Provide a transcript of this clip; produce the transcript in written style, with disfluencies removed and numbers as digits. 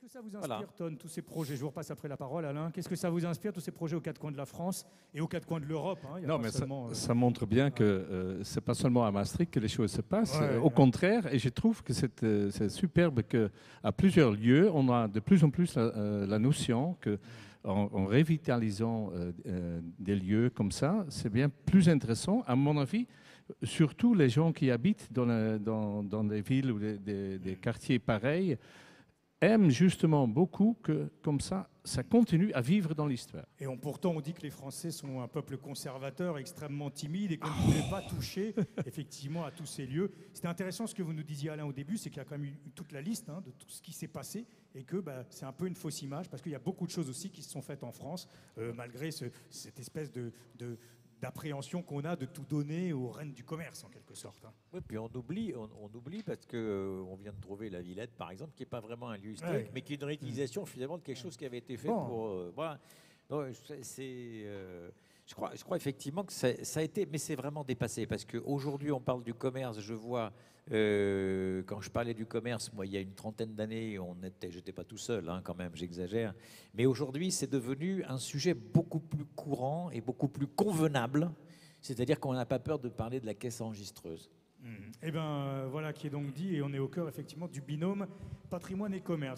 Qu'est-ce que ça vous inspire, Ton, tous ces projets? Je vous repasse après la parole, Alain. Qu'est-ce que ça vous inspire, tous ces projets aux quatre coins de la France et aux quatre coins de l'Europe, hein? Non, mais ça montre bien que c'est pas seulement à Maastricht que les choses se passent. Au contraire, et je trouve que c'est superbe qu'à plusieurs lieux, on a de plus en plus la notion que en revitalisant des lieux comme ça, c'est bien plus intéressant, à mon avis. Surtout les gens qui habitent dans des villes ou des quartiers pareils aiment justement beaucoup que, comme ça continue à vivre dans l'histoire. Et pourtant, on dit que les Français sont un peuple conservateur, extrêmement timide, et qu'on ne pouvait pas toucher, effectivement, à tous ces lieux. C'était intéressant ce que vous nous disiez, Alain, au début, c'est qu'il y a quand même eu toute la liste, hein, de tout ce qui s'est passé, et que c'est un peu une fausse image, parce qu'il y a beaucoup de choses aussi qui se sont faites en France, malgré cette espèce d'appréhension qu'on a de tout donner aux reines du commerce, en quelque sorte. Hein. Oui, puis on oublie parce qu'on vient de trouver la Villette, par exemple, qui n'est pas vraiment un lieu historique, mais qui est une réutilisation finalement de quelque chose qui avait été fait pour... voilà. Donc, je crois effectivement que ça a été, mais c'est vraiment dépassé, parce qu'aujourd'hui on parle du commerce, je vois, quand je parlais du commerce, moi il y a une trentaine d'années, j'étais pas tout seul, hein, quand même, j'exagère, mais aujourd'hui c'est devenu un sujet beaucoup plus courant et beaucoup plus convenable, c'est-à-dire qu'on n'a pas peur de parler de la caisse enregistreuse. Eh bien, voilà qui est donc dit, et on est au cœur effectivement du binôme patrimoine et commerce.